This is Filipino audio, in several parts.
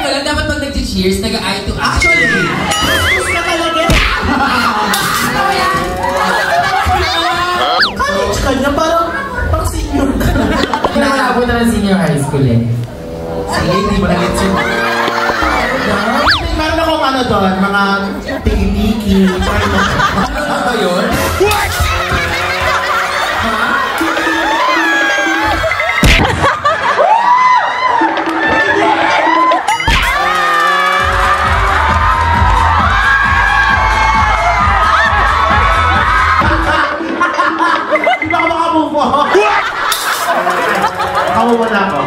ko lang, dapat pag nag-cheers, nag-eye to eye. Actually, cheers ka talaga. Ano yan? College ka niya, parang senior. Nakakabot na ng senior high school eh. Sige, hindi mo na-get yun. Meron akong ano doon, mga tiki-tiki. Ano ba yun? What? Kawawa na ako.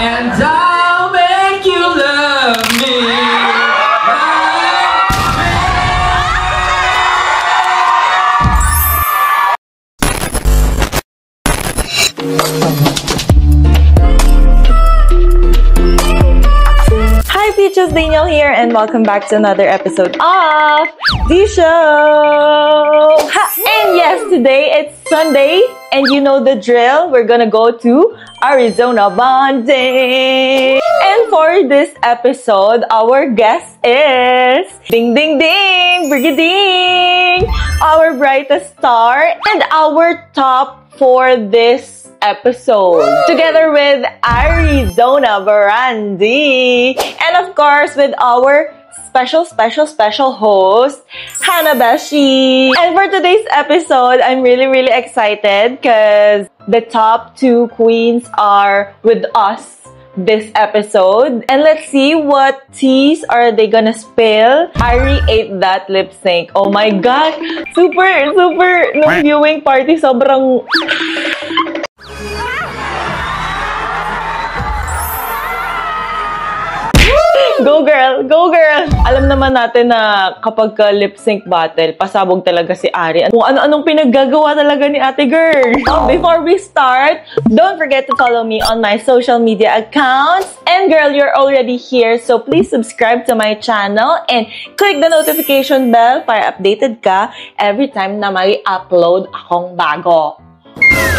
And I'll make you love me. Hi Peaches, Daniel here and welcome back to another episode of The Show! Ha! And yes, today it's Sunday and you know the drill. We're gonna go to Arizona Bonding! And for this episode, our guest is Ding Ding Ding! Brigading! Our brightest star and our top for this episode. Together with Arizona Barandi. And of course, with our special host, Hannah Beshi. And for today's episode, I'm really excited because the top two queens are with us this episode. And let's see what teas are they gonna spill. Ari ate that lip sync. Oh my god! Super! Nung viewing party, sobrang... Go girl! Go girl! Alam naman natin na kapag lip sync battle, pasabog talaga si Ari. Kung ano-anong pinaggagawa talaga ni ate girl. So, before we start, don't forget to follow me on my social media accounts. And girl, you're already here, so please subscribe to my channel and click the notification bell para updated ka every time na may upload akong bago.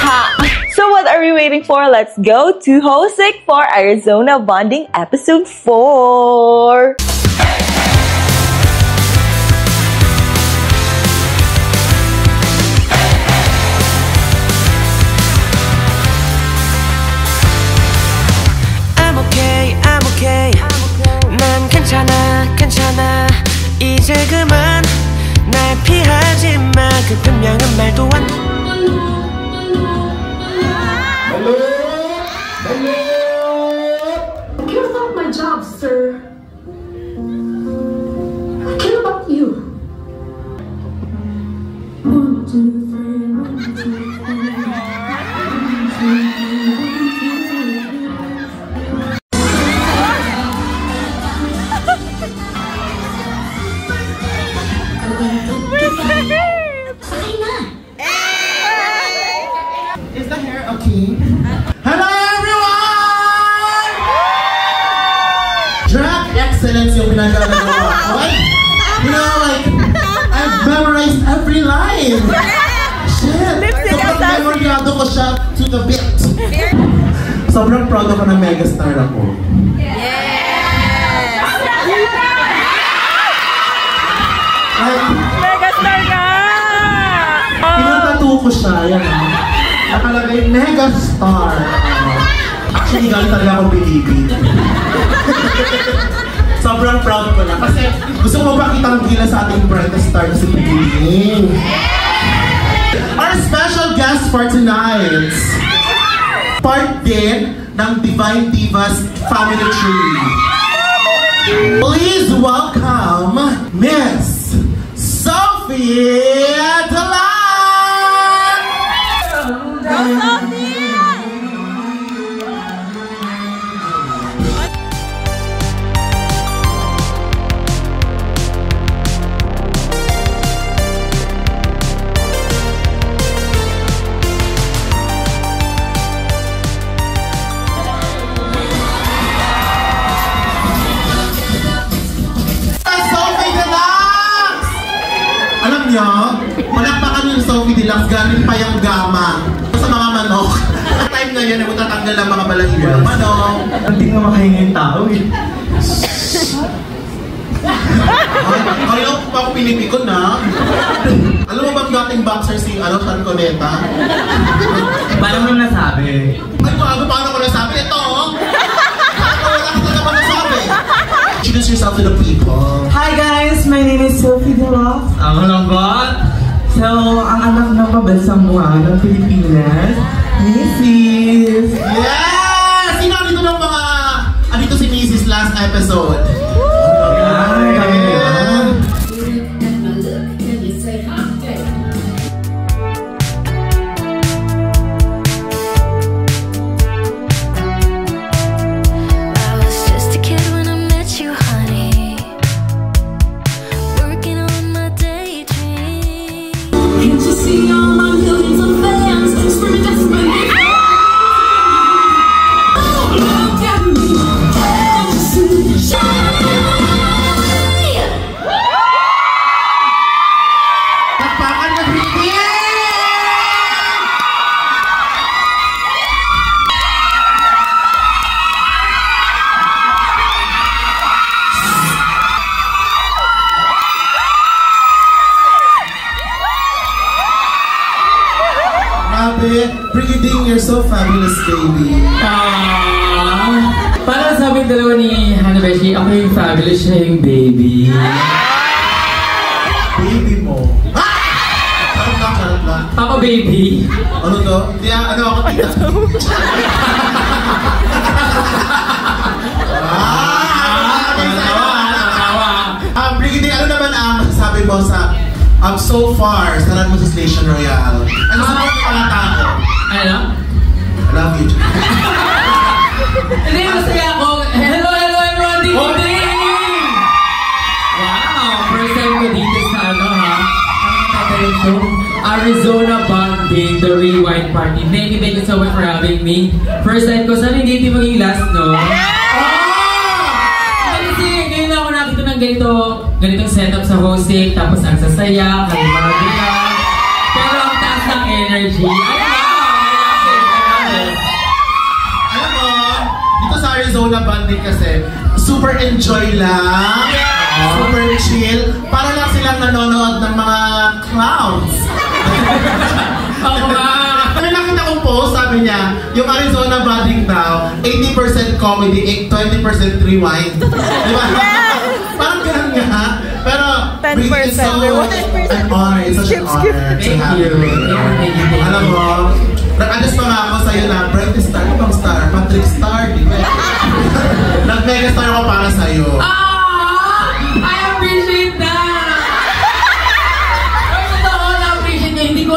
Ha! So what are we waiting for? Let's go to Hosik for Arizona Bonding Episode 4! I'm okay. 난 괜찮아. 이제 그만 날 피하지 마. 그 분명한 말도 안. Hello? I care about my job, sir. I care about you. 1, 2, 3, 1, 2, 3. Is the hair okay? Hello everyone! Drag excellence yung pinagagawa. Okay? You know, like, I've memorized every line. Shit! Sobrang memoryado ko siya to the bit. Sobrang proud ako na megastar ako. Megastar ka! Pinatattoo ko siya, yan nakalagay, megastar. Actually, galing talaga akong bilibid. Sobrang proud ko na. Kasi gusto ko mapakita ng gila sa ating brightest star na si Pigiling. Our special guest for tonight, part din ng Divine Divas Family Tree. Please welcome Miss Sophie Talan! Alam niyo, palakpakan yung Sophie Deluxe, galing pa yung gama. Sa mga time na yan, matatanggal ang mga balahibo ng manok. Hindi nga makahinga yung tao eh. Kaya pa ako pinipikon na. Alam mo bang dating boxer si Sean Coneta? Paano mo nasabi? Ay, paano ko nasabi? Ito, wala ka naman nasabi. Introduce yourself to the people. Hi guys! My name is Sophie Delof. Ang lambot! So, ang anak ng mabansang buwan ng Pilipinas, Mrs. Yes! Sino dito ng mga... Andito si Mrs. last episode. Ay, kami nila. Brigading, you're so fabulous, baby. Para sabi dalawa ni Hanabeshi, ako yung fabulous, siya yung baby. Baby mo. Charot lang. Papa baby. Ano to? Hindi, ano ako tita? Brigading, ano naman ang masasabi mo sa so far, sa run mo sa Station Royale? Ano sa mga tao? Ano? I love you. Hindi, masaya ako. Hello everyone! Ding ding! Wow! First time ko dito sa ano ha? Ano tatayin show? Arizona Bonding, the Rewind Party. Thank you so much for having me. First time ko, sana hindi maging last, no? Kasi ngayon ako nakita ng ganitong setup sa hosting, tapos ang sasaya, kalimagila. Pero ang taas ng energy. Alam mo, dito sa Arizona Bonding kasi, super enjoy lang, super chill, para lang silang nanonood ng mga clowns. Oo nga! May nakita kong post, sabi niya, yung Arizona Bonding daw, 80% comedy, 20% rewind. Diba? Parang ganun nga. Pero, 10% rewind. An honor, it's such an honor to have you. Alam mo, nag-adjust pa nga ako sa'yo na, Brent Star, ano bang star? Patrick Star, di ba? Nag-mega star ako para sa'yo. I appreciate that! Pero totoo, na-appreciate niya. Hindi ko...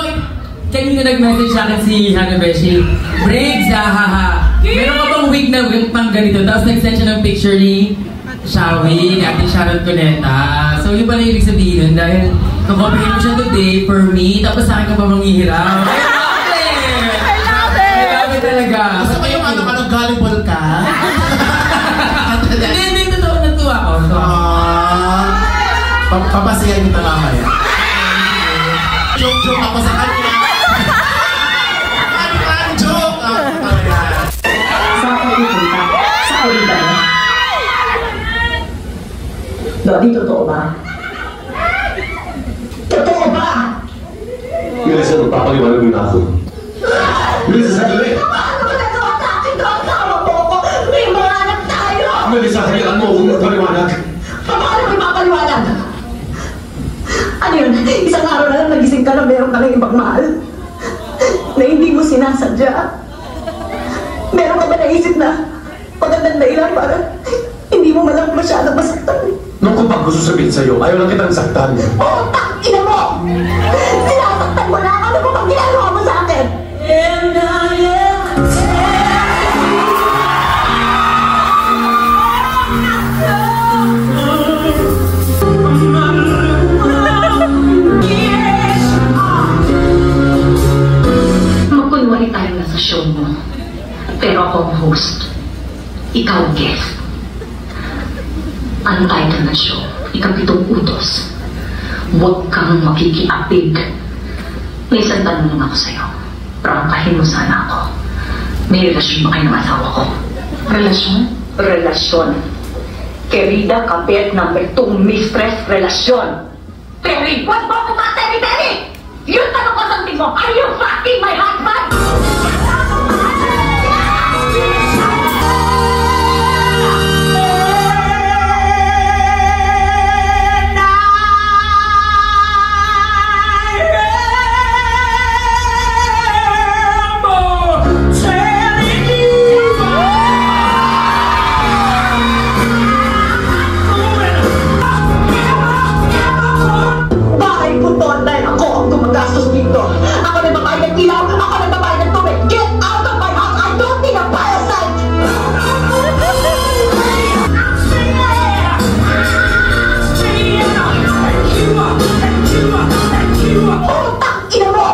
Kanina nag-message sa akin si Hanabeshi. Briggs, hahaha. Meron ka bang wig na wig pang ganito? Tapos nag-send siya ng picture ni Shawi, ni Ate Sharon Coneta. So yun pala yung ibig sabihin nun dahil nakapahin mo siya today for me, tapos sa akin ka pa manghihirap. I love it! I love it! I love it talaga. Gusto ko yung ano, gullible ka? Hindi, totoo, natuwa ko. Papasiyan kita mamaya. Joke ako sa kanya. Joke! Saan ka pupunta? Sa Aurita na? Lodi, totoo ba? Totoo ba? Melissa, magpapaliwanag mo na ako. Melissa, sandali! Paano mo nagawa sa akin to? Tama po ako! May mga anak tayo! Melissa, hayaan mo akong magpaliwanag. Paano mo ipapaliwanag? Ano yun? Isang araw na lang nagising ka na meron ka ng ibang mahal? Na hindi mo sinasadya? Meron ka ba naisip na magandang dahilan para hindi mo malang masyadong masaktan? Nung kapag gusto sabihin sa'yo, ayaw lang kitang saktan. Oh, ina mo! Sinasaktan mo na! Ano ba pag ginagawa mo sa akin? And I Magkunwari tayo na sa show mo. Pero ako ang host. Ikaw ang guest. Ang title ng show, Ikapitong Utos. Huwag kang makikiapig. May isang tanong lang ako sa'yo. Prangkahin mo sana ako. May relasyon ba kayo ng asawa ko? Relasyon? Relasyon. Querida Kapit number 2, mistress, relasyon. Terry, what ba ko ba, Terry? Yung tanong ko sa tingin mo, are you fucking my husband? Gastos dito. Ako na babayad ng ilaw, ako na babayad ng tubig. Get out of my house! I don't need a parasite! Utang ina mo!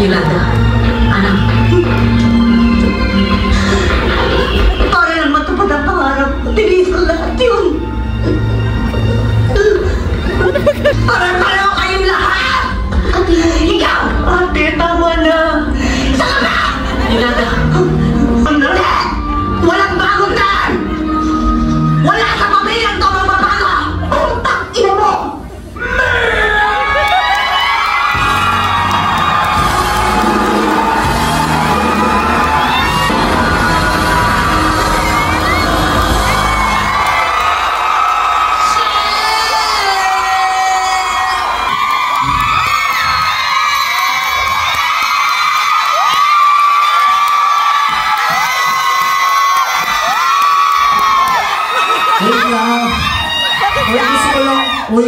Yolanda, anak. Para lang matupad ang pangarap, tinis ko lahat yun. Para pareho kayong lahat! Ate, ikaw! Ate, tama na! Saka na! Yolanda! Ano? Walang bagutan! Wala sa pamilyang to magbabago! Utang ina mo!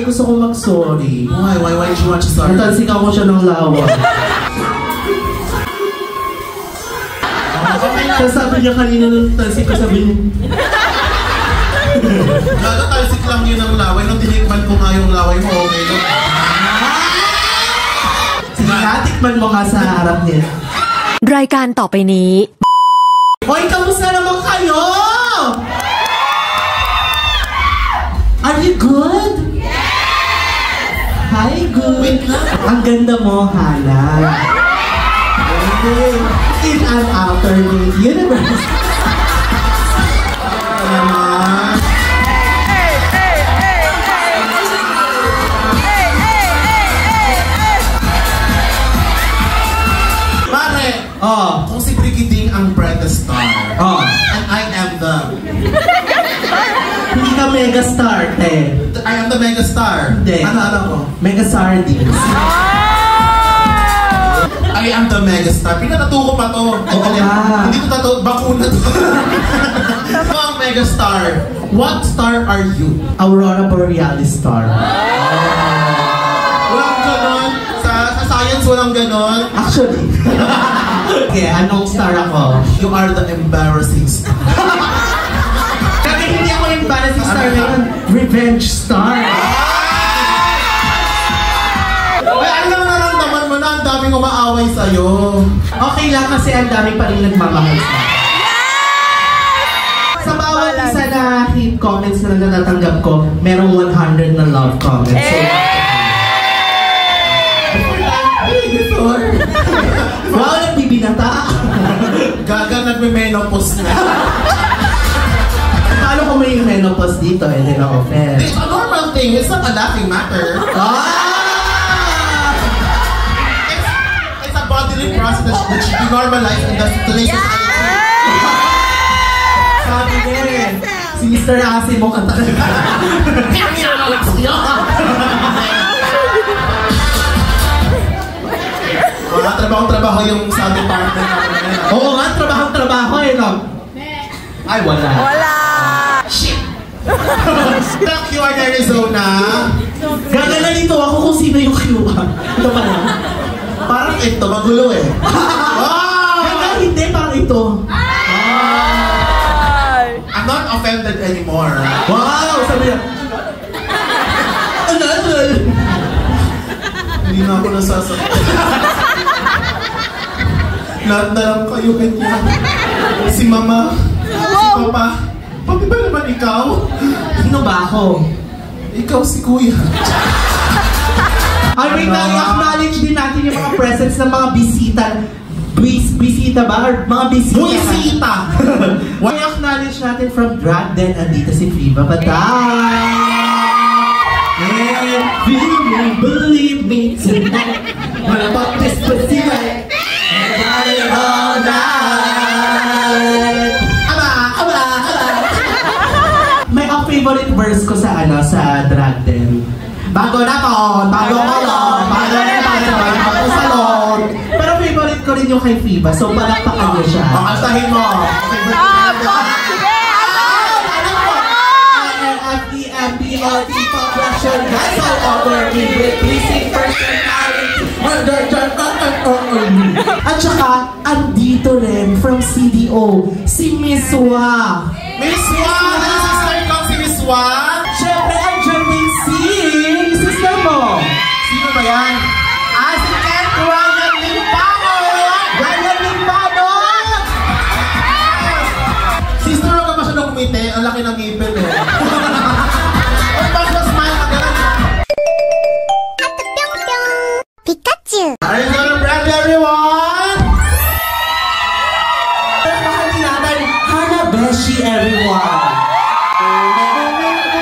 Gusto ko mag-sorry. Why did you want to sorry? Natalsik ako siya ng lawa. Kasi sabi niya kanina nung talsik ko, sabi niya. Gaga, talsik lang yun ang laway. Nung tinikman ko nga yung laway mo, okay lang. Sige, tikman mo nga sa harap niya. รายการต่อไปนี้ Hoy, kamusta naman kayo? Are you good? Hi, good. Ang ganda mo, Hana. In an alternate universe. Pare, kung si Brigiding ang Brenda Star, and I am the... Hindi ka megastar, te. I am the megastar. Hindi. Ano ko? Megasardines. I am the megastar. Pinatatuko pa to. Hindi to tato, bakuna to. Ako ang megastar. What star are you? Aurora Borealis star. Walang ganon. Sa science walang ganon. Actually. Okay, anong star ako? You are the embarrassing star. Kasi hindi ako embarrassing star ngayon. Revenge star. Ay, alam na naman mo na ang daming umaaway sa'yo. Okay lang kasi ang dami pa rin nagmamahal sa akin. Sa bawat isa na hate comments na natatanggap ko, merong 100 na love comments. So, wow, nagbibinata. Gaga, nagme-menopause na. Paano kung may menopause dito? Hindi na offense. It's a normal thing. It's not a laughing matter. It's a bodily process that should be normalized in the society. Sabi din, si Mr. Asimov ang talaga. Trabahong-trabaho yung sabi partner namin. Oo nga, trabaho eh, no? Ay, wala. Shit! Thank you, Arizona. Gaganalito ako kung sino yung kinuha. Ito pa lang. Parang ito, magulo eh. Gaga, hindi, parang ito. I'm not not offended anymore. Wow! Sabi niya, hindi na ako nasasaktan. Lahat na lang kayo ganyan. Si Mama, si Papa. Papi ba naman ikaw? Sino ba ako? Ikaw si Kuya. Ay, wait na, i-acknowledge din natin yung mga presents ng mga bisita. Bisita ba? Or mga bisita? Bisita! I-acknowledge natin from Drag Den, andito si Viva Batay! And you believe me tonight when about this specific and got it all night. Aba! May favorite verse ko sa Drag Den. Bago na ko salon. Pero favorite ko rin yung kay Fiba, so palakpakan niyo siya. Kasahin mo. FDMBLT Production, guys, all over me with pleasing personality. At saka, andito rin from CDO, si Miss Wa. Miss Wa! Sister ko si Miss Wa! Siyempre, andyan din si sister mo. Sino ba yan? Si Ken Ryan Limpano! Ryan Limpano! Sister, huwag ka masyadong kumite. Ang laki ng ngipin eh. Pikachu! Are you gonna brag everyone? Pakati natin, Hanabeshi everyone!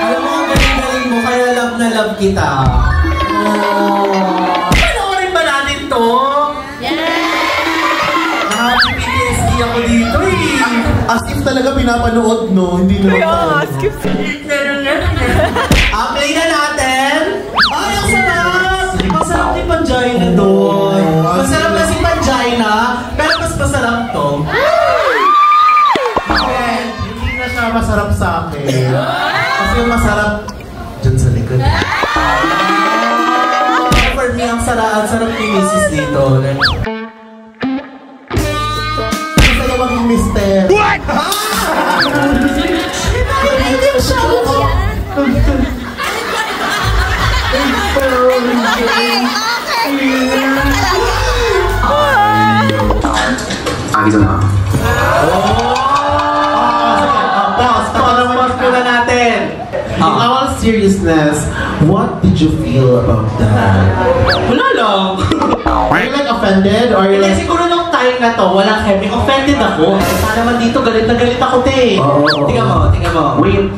Alam mo, ang galing-galing mo, kaya love na love kita. Panoorin ba natin to? Nakaka-PTSD ako dito eh. As if talaga pinapanood, no? Hindi naman tayo. Play na natin! Ay, ang sarap! Masarap ni Panjina doon. Masarap na si Panjina, pero mas masarap to. Hindi na siya masarap sa akin. Kasi yung masarap dyan sa likod. For me, ang sarap ni Mrs. dito. Gusto na maging mister. What? Hindi siya. Agis na. Pause na natin. In all seriousness, what did you feel about that? Wala lang. Are you like offended? Or you Hindi, like... siguro nung time na to, walang happy. Offended ako. Para naman dito, galit na galit ako, te. Tingnan mo. Wait.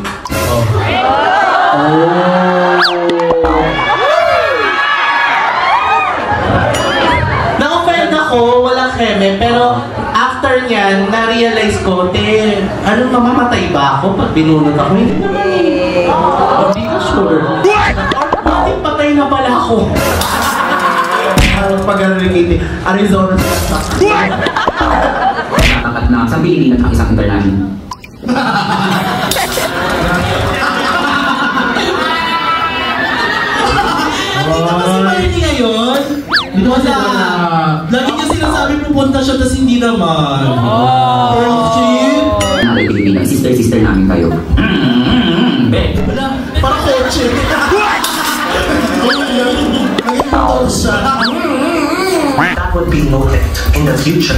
Na-offend ako, walang keme, pero after nyan, na-realize ko, te, ano, mamamatay ba ako pag binunod ako? Hindi naman. Hindi ka sure. Bakit patay na pala ako? Pag-relicate, Arizona sa Natakat na sa Pilipinas ang isang international. Kasi party ngayon? Wala. Lagi niya sinasabi pupunta siya, tas hindi naman. Shit. Nari Pilipinas, sister namin kayo. Wala. Parang kotse. Naging motor siya. That would be noted in the future.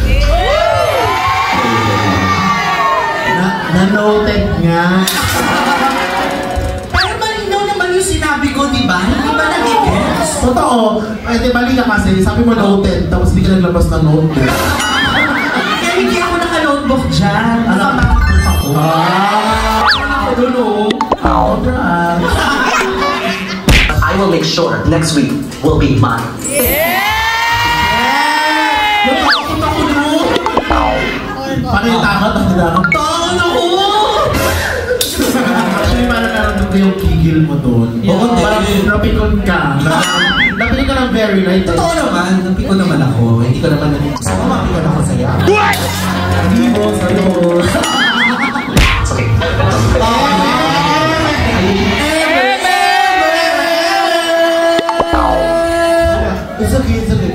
Na-noted nga. Pero malinaw naman yung sinabi ko, di ba? Hindi ba nag-guess? Totoo. Di bali ka kasi, sabi mo noted, tapos di ka naglabas ng notebook. Kaya hindi ako naka-notebook dyan. Naka-notebook ako. Ako doon, oh. I will make sure next week will be mine. Natakot ako doon. Paano yung takot? Takot ako! Actually, parang nararamdaman ko yung kigil mo doon. Oo, Parang napikon ka. Napikon ka ng very night. Totoo naman, napikon naman ako. Hindi ko naman gusto ko mapikon ako sa'yo. Hindi mo, sa'yo. It's okay, it's okay.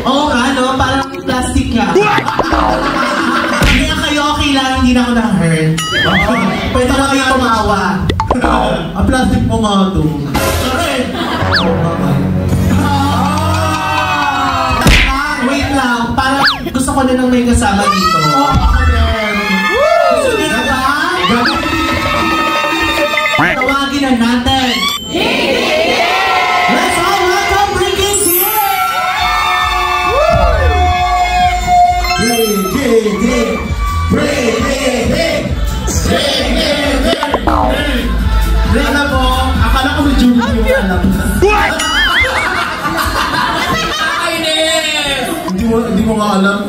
Oo nga, no? Parang plastic ka. Kaya kayo, okay lang, hindi Pwede na kayo tumawa. Ang plastic mo nga ito. Wait lang, parang gusto ko na nang may kasama dito. Gusto niyo na ba? Tawagin na natin. Let's all welcome Briggs here! Rena po, akala ko si Julie yung alam. Hindi mo nga alam.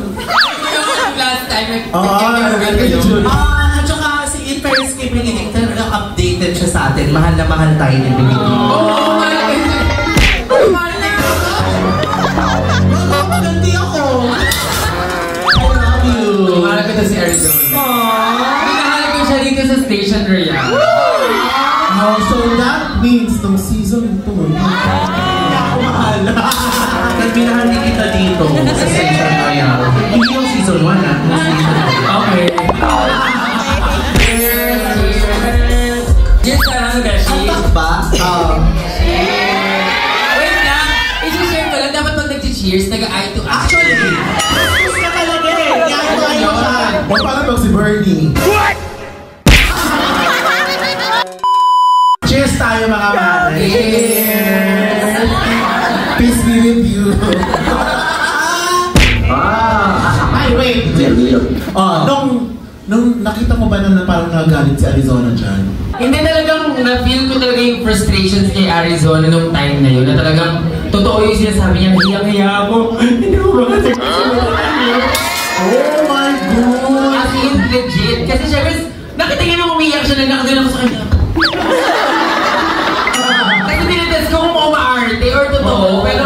Last time, At saka si In Paris kay Benedict, talagang updated siya sa atin. Mahal na mahal tayo ni Benedict. Magandi ako. I love you. Mahal ko to si Arizona. Minahal ko siya dito sa station, Rhea. So that means nung season 2, Hindi ako mahal. Nagminahal din kita dito sa Season Royal. Hindi yung Season 1 ah. Okay. Just ano, Beshi? Antak ba? Wait lang. I-share ko lang. Dapat pag nag-cheers, nag-eye to eye. Actually, gusto ka talaga eh. Ayaw siya. o paano pag si Bernie? Cheers tayo mga mahal. Peace be with you. Ay, wait. Nung nakita mo ba na parang nagalit si Arizona dyan? Hindi talagang na-feel ko talaga yung frustrations kay Arizona nung time na yun. Na talagang totoo yung sinasabi niya, hiyang-hiya ako. Hindi ko ba kasi Oh my God! as in legit. Kasi syempre, nakitingin mo umiyak siya, nagkakagano ako sa kanya. Kasi tinitest ko kung umaarte or totoo, pero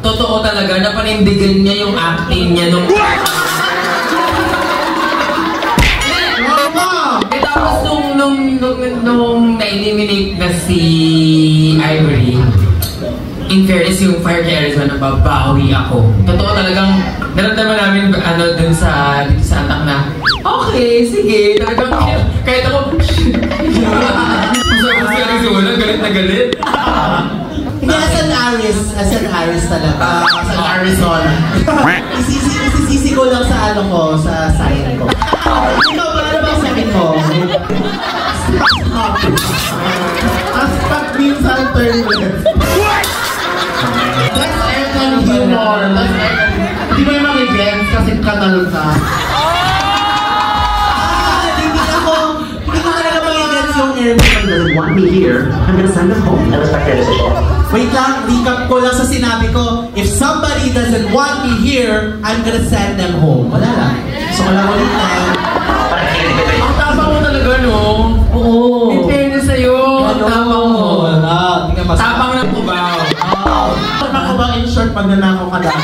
totoo talaga na panindigan niya yung acting niya nung eh tapos nung na-eliminate na si Ivory, in fairness yung fire kay Arizona, babawi ako. Totoo talagang naramdaman namin dun sa dito sa atak na okay, sige, talagang kahit ako masama si Arizona, galit na galit. Hindi, as an Aris talaga. Sa Arizona. Isisisi ko lang sa ano ko, sa sign ko. Ikaw ba, ano bang sabihin mo? As pag minsan turn left. That's aircon humor. Hindi mo yung mag-events kasi kanal ka. Hindi ko talaga mag-events yung aircon. Doesn't want me here, I'm gonna send them home and respect their decision. Wait lang, recap ko lang sa sinabi ko. If somebody doesn't want me here, I'm gonna send them home. Wala lang. So wala ulit na. Ang tapang mo talaga, no? Oo. In fairness sa'yo, ang tapang mo. Wala. Tingnan mas. Tapang ng tubaw. Pag ako ba in short pag nanakaw ka lang?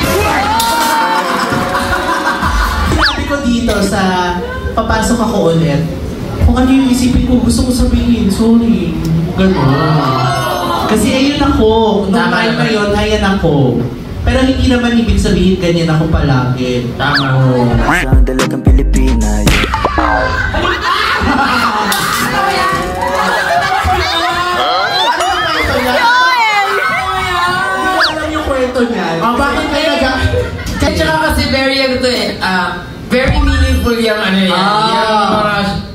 Sinabi ko dito sa papasok ako ulit, kung ano yung isipin ko, gusto ko sabihin, sorry. Gano'n. Kasi ayun ako. Nung time na yun, ayan ako. Pero hindi naman ibig sabihin ganyan ako palagi. Tama. Isang dalagang Pilipina yun. Alam yung kwento niya. Bakit kayo At saka kasi very ano to eh, very meaningful yung ano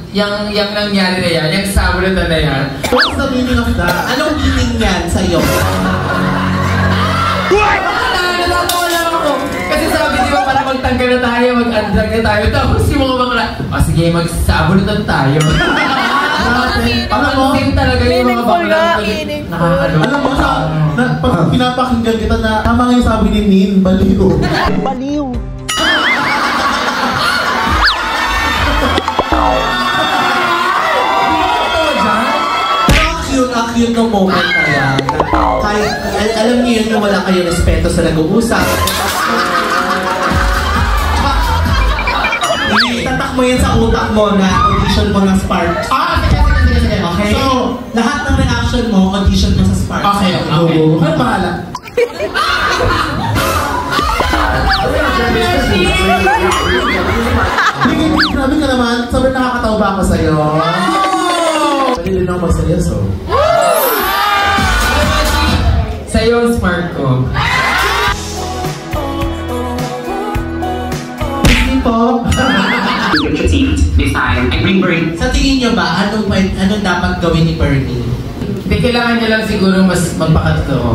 yan, yung nangyari na yan, yung sabunutan na yan. What's the meaning of that? Anong meaning yan sa'yo? Natawa lang ako. Kasi sabi di ba para magtanggal na tayo, mag-undrag na tayo, tapos yung mga bakla, sige, magsabunutan tayo. Alam mo, Din talaga yung mga bakla. Nakakalo. alam mo, pag pinapakinggan kita na tama nga yung sabi ni Min, baliw. Ang cute ng moment na yan. Kahit, alam niyo yun yung wala kayong respeto sa nag-uusap. Itatak mo yan sa utak mo na audition mo ng Sparks. Sige. Okay? So, Lahat ng reaction mo, audition mo sa Sparks. okay. Ano bahala? Grabe ka naman. Sobrang nakakatawa ba ako sa'yo? Pwede din ako magseryoso. Sa'yo ang smart ko. Hindi po. This time, I bring Bernie. Sa tingin nyo ba, anong dapat gawin ni Bernie? Hindi, kailangan niya lang siguro mas magpakatotoo.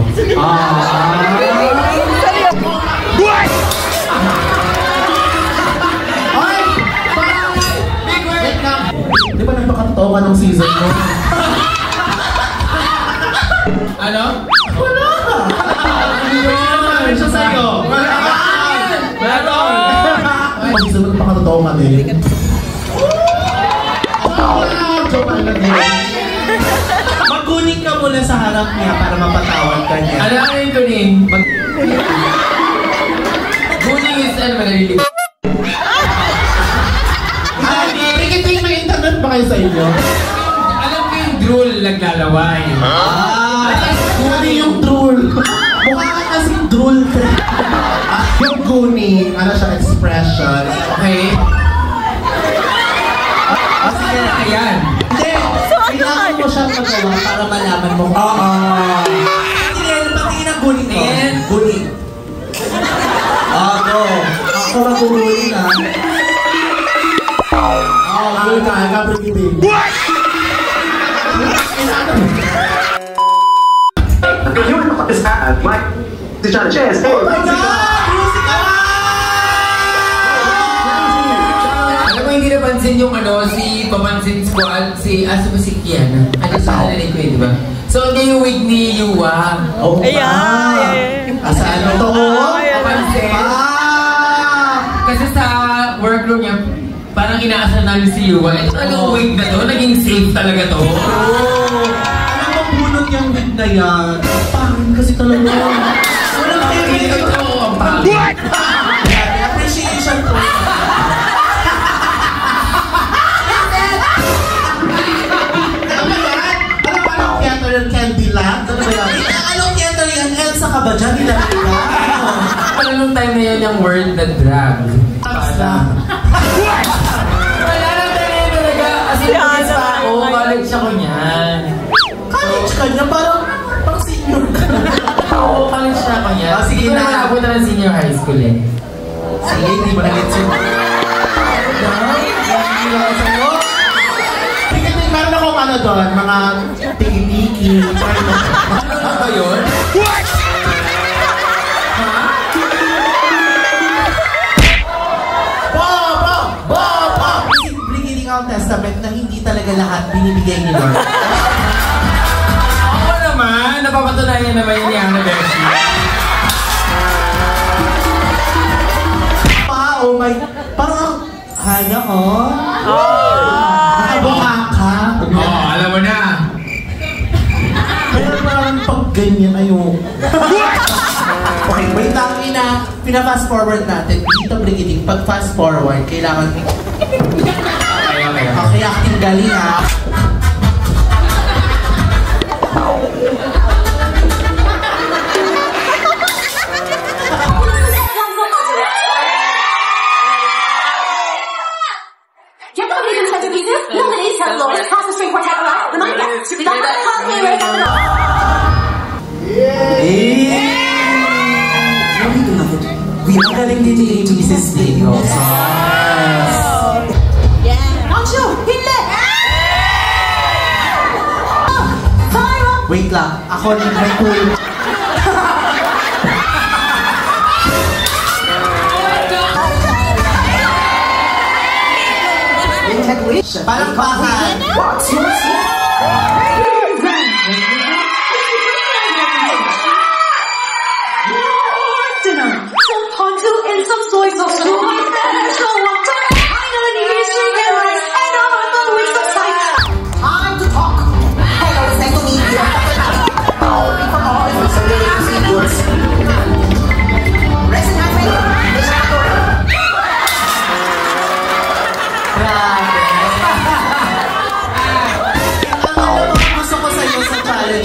Di ba nagpakatotoo ka ng season mo? Ano? Wala! Ano siya sa'yo? Pag-isa mo nagpakatotoo ka din. Magkunin ka muna sa harap niya para mapatawad ka niya. Ano yung tuning? Tuning is ano ba nalilig? Rikiting may internet ba kayo sa inyo? Alam ko yung drool naglalaway. Ano yung drool? Mukha ka kasing drool. Yung gooning, ano siya, expression. Okay? Sige na, ayan. Hindi! Kailangan mo siyang magawa para malaman mo kung patingin ang guling ko. Guling. Go. Ako mag-guling na. Ano ka, kaprikiting. You know what is that? Like, to try to chance. Hey, Alam mo, hindi napansin yung si Pamansin Squad, asa ba si Kiana? Ano sa narinig ko di ba? So, hindi yung wig ni Yuwa. Oh, asa ano to? Pamansin. Kasi sa workroom niya, parang inaasar namin si Yuwa. Ito talagang wig na to, naging safe talaga to. Ano bang bunot yung wig na yan? Pangin kasi talaga. Wala ka yung wig ito. Ang pangit. Appreciation ko. Candyland? Ano ba yan? Anong Candyland? Elsa ka ba dyan? Nilalag ka? Ano nung time na yun yung word na drag? Wala nang time na yun talaga. As in, college ako niyan. College ka niya? Parang senior ka na. Oo, college na ako niyan. Sige na. Hindi ko naman abutan ng senior high school eh. Sige, hindi mo na-gets yun. Meron akong ano doon, mga tiki-tiki. Ano ba yun? Simpleng ang testament na hindi talaga lahat binibigay ni Lord. Ako naman, napapatunayan naman yun ni Hannah Beshi. Oh my, parang, Hannah, nakabuka ka. Oo, alam mo na. Kaya parang pag ganyan, ayun. Okay, wait lang, pina-fast forward natin. Dito, Brigitte, pag fast forward, kailangan okay, acting galing ha. Galing din ni Mrs. Leo. Wait lang, ako rin may cool. Parang bahan.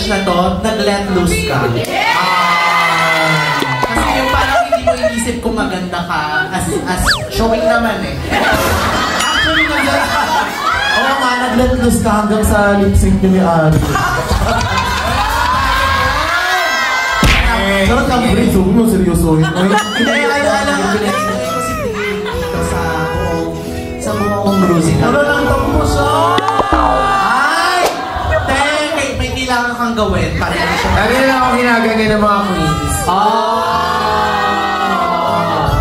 Na to, nag-let loose ka. Kasi yung parang hindi mo inisip kung maganda ka as Showing naman eh. Actually, oo nga, nag-let-loose ka hanggang sa lip-sync niyo ni Ari. Sarap lang, Briggs. Huwag mo seryosohin. Hindi, alam ko si Brigid dito sa buong bruising. Ano lang mo siya? Ay! May kailangan kang gawin para hindi siya. Lagi na ako ginaganyan ng mga queens.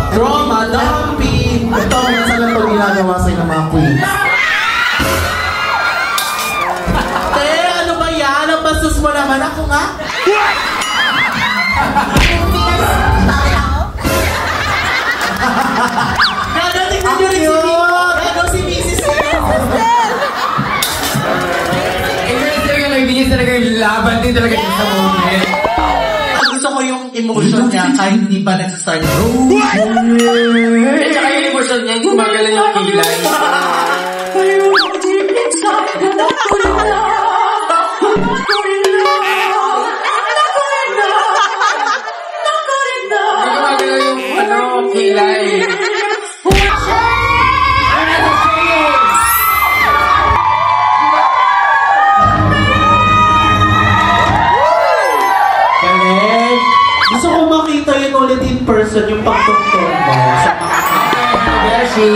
Trauma dumping! Ito, minsan lang ito ginagawa sa'yo ng mga queens. Ano ba yan? Ang bastos mo naman ako nga? Gagating na yun si Mrs. Nagbigay talaga yung laban din talaga yung sa moment. Gusto ko yung emotion niya kahit hindi pa nagsasart. At saka yung emotion niya, gumagalan yung kilay. Gumagalan yung kilay. Gusto ko makita yun ulit in person yung pagtungtong mo sa mga Beshi!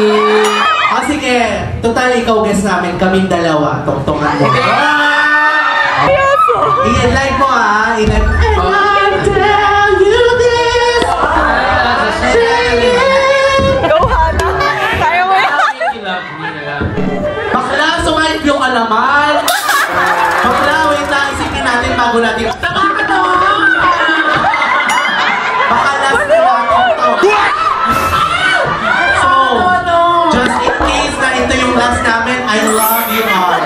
sige, total ikaw guest namin, kaming dalawa, tungtungan mo. I-live mo ah, i-live mo. Go, Hana! Kaya mo yan! Bakla, sumayip yung alaman. Bakla, wait lang, isipin natin bago natin. Tama ka to! Baka last na natin to. So, just in case na ito yung last namin, I love you all.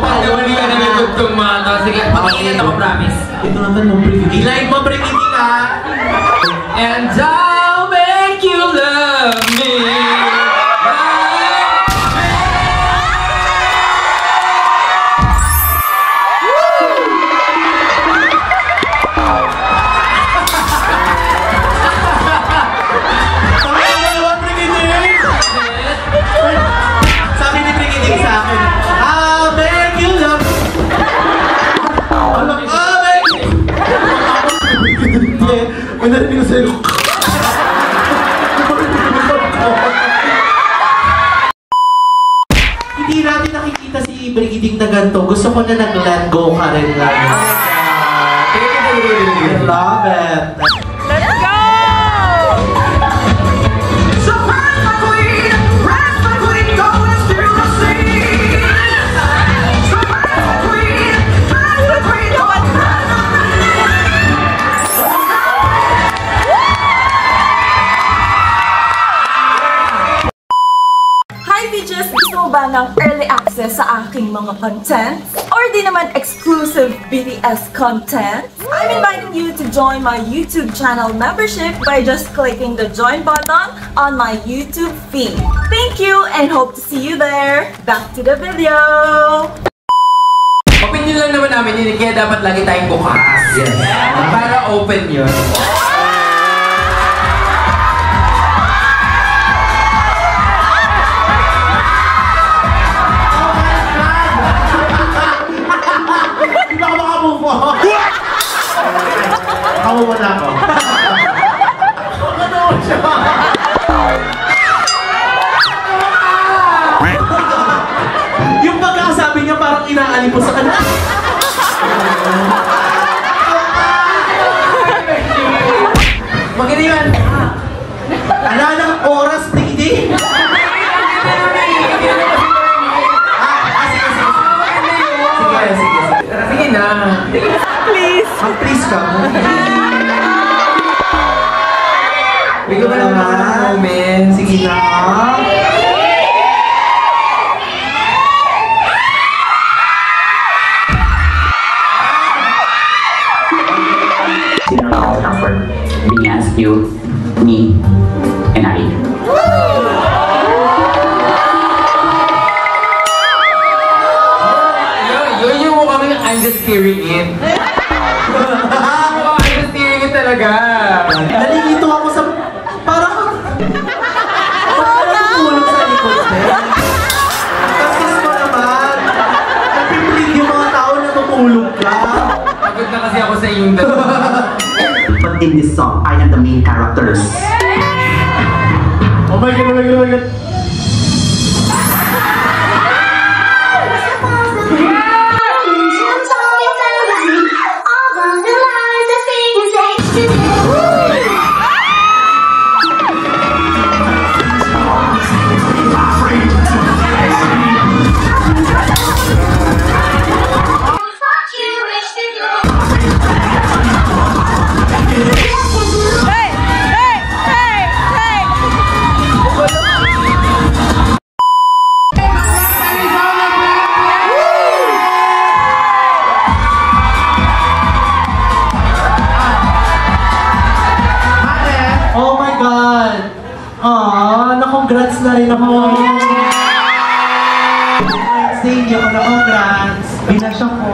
Pag hindi ka nagtugtong mga to, sige, mag-iingat ako, promise. Ito naman mong brigiding. I-live mo brigiding ha. And I'll make you love me. Sabi ni brigiding sa akin, I'll make you love me. May narinig ko sa'yo. Hindi natin nakikita si Brigiding na ganito. Gusto ko na nag-let go ka rin lang. I love it. Let's go! Hi Bitches! Gusto mo ba ng early access sa aking mga content? Or di naman exclusive BTS content? I'm inviting you to join my YouTube channel membership by just clicking the join button on my YouTube feed. Thank you and hope to see you there! Back to the video! Opinion lang naman namin yun, kaya dapat lagi tayong bukas. Yes. Para open yun. Hindi ba ako makamove on? Makamove na ako. Yung pagkakasabi niya parang inaali po sa kanya. Maganda yun. Ala ng oras, Brigiding. Sige na. Please! Mag-please ka mo. Bigyan mo naman ako ng moment. Sige na. Comfort being asked you, me, and I. Yun yung mukhang I'm just hearing it. I'm just hearing it talaga. Nalilito ako sa... Parang... sa inyong dalawa. But in this song, I am the main characters. Oh my God, oh my God, oh my God. Na-congrats na rin ako. Sige ako na-congrats. Binasya ko.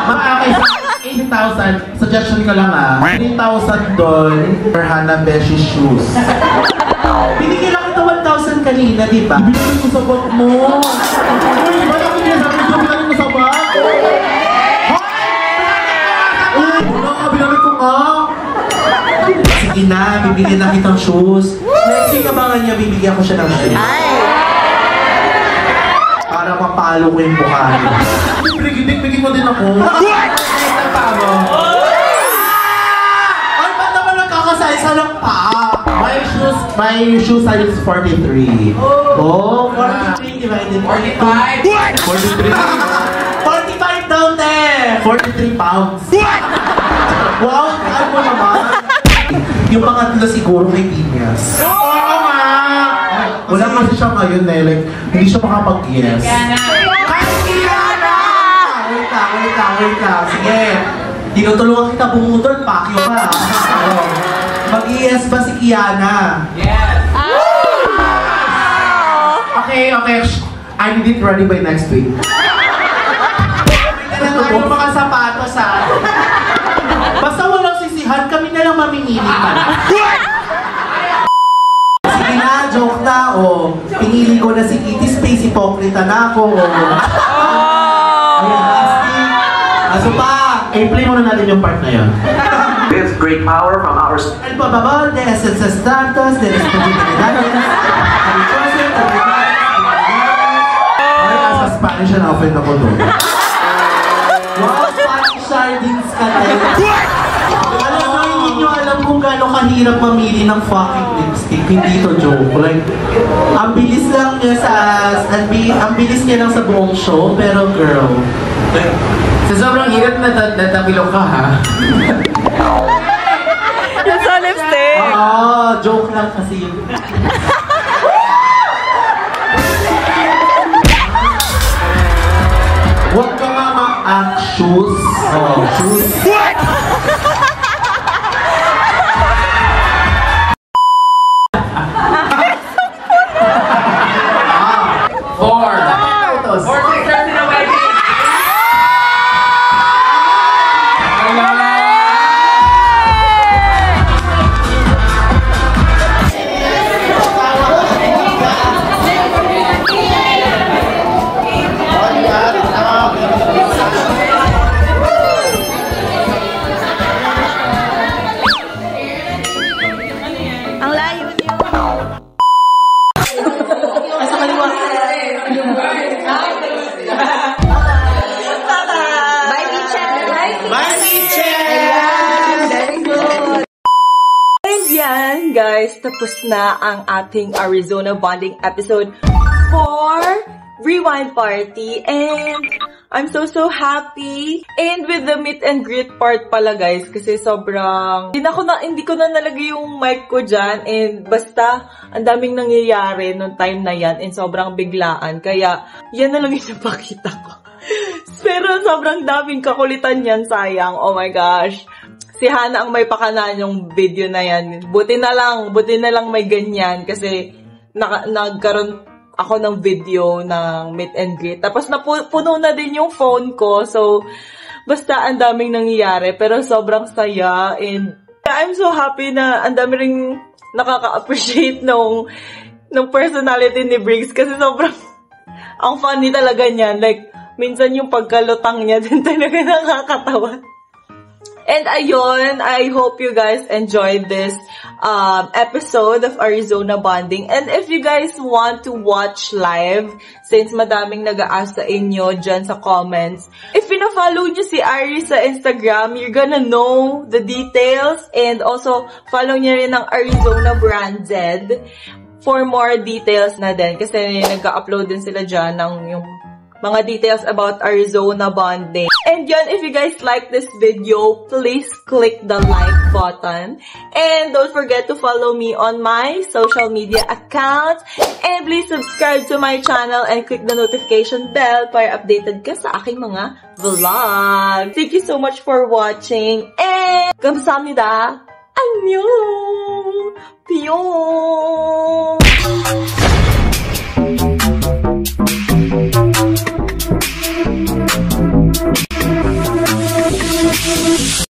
Okay, 80,000. Suggestion ko lang 3,000 doon for Hana Beshi shoes. Binigyan lang kita 1,000 kanina, di ba? Binigyan ko sa bag mo. Uy, ba't ako sinasabi ko binigyan ko sa bag? Wala ka, binigyan ko nga. Sige na, bibigyan na kitang shoes. Next week abangan niya, bibigyan ko siya ng shoes. Para mapalo ko yung mukha niya. Bigyan mo din ako. Ay, ba't naman nagkakasize ng paa? My shoe size is 43. Oh, 43 divided 45! 43. 45 daw, te! 43 pounds. Wow, ano mo naman? Yung pangatlo siguro may pinyas. Oo nga! Wala kasi siya ngayon like, hindi siya makapag-yes. Wait lang. Sige. Tinutulungan kita bumutol, pakyo ka. Mag-i-yes ba si Kiana? Yes! Okay. I need it ready by next week. Kaya na yung mga sapatos basta walang sisihan, kami na lang mamimili pa. Sige na, joke na, pinili ko na si Kitty Space, hipokrita na ako, Aso pa! I-play muna natin yung part na yun. With great power from our... El Bababol de SSS Santos, de Responsabilidades, Ay, sa Spanish na offend ako doon. wow, Spanish sardines ka tayo. Alam mo, hindi nyo alam kung gano'ng kahirap mamili ng fucking lipstick. Hindi to joke. Like, ang bilis lang niya ang bilis niya lang sa buong show, pero girl. Sa sobrang hirap natabilok ka, ha? Yung sa lipstick! Joke lang kasi yun. Huwag ka nga ma-act shoes. Shoes. Guys, tapos na ang ating Arizona bonding episode for Rewind Party, and I'm so happy. And with the meet and greet part pala, guys, kasi sobrang hindi ko na nalagay yung mic ko dyan, and basta ang daming nangyayari nung time na yan, and sobrang biglaan, kaya yan na lang yung napakita ko. Pero sobrang daming kakulitan yan, sayang. Oh my gosh. Si Hana ang may pakana yung video na yan. Buti na lang may ganyan kasi nagkaroon ako ng video ng meet and greet. Tapos puno na din yung phone ko. So, basta ang daming nangyayari. Pero sobrang saya. And I'm so happy na ang dami ring nakaka-appreciate nung personality ni Briggs. Kasi sobrang ang funny talaga niyan. Like, minsan yung pagkalutang niya din talaga nakakatawa. And ayun, I hope you guys enjoyed this episode of Arizona Bonding. And if you guys want to watch live, since madaming nag-a-ask sa inyo dyan sa comments, if pina-follow nyo si Ari sa Instagram, you're gonna know the details. And also, follow nyo rin ang Arizona Branded for more details na din. Kasi nag-upload din sila dyan ng yung mga details about Arizona Bonding. And yun, if you guys like this video, please click the like button. And don't forget to follow me on my social media accounts. And please subscribe to my channel and click the notification bell para updated ka sa aking mga vlog. Thank you so much for watching. And 감사합니다. 안녕! 뿅!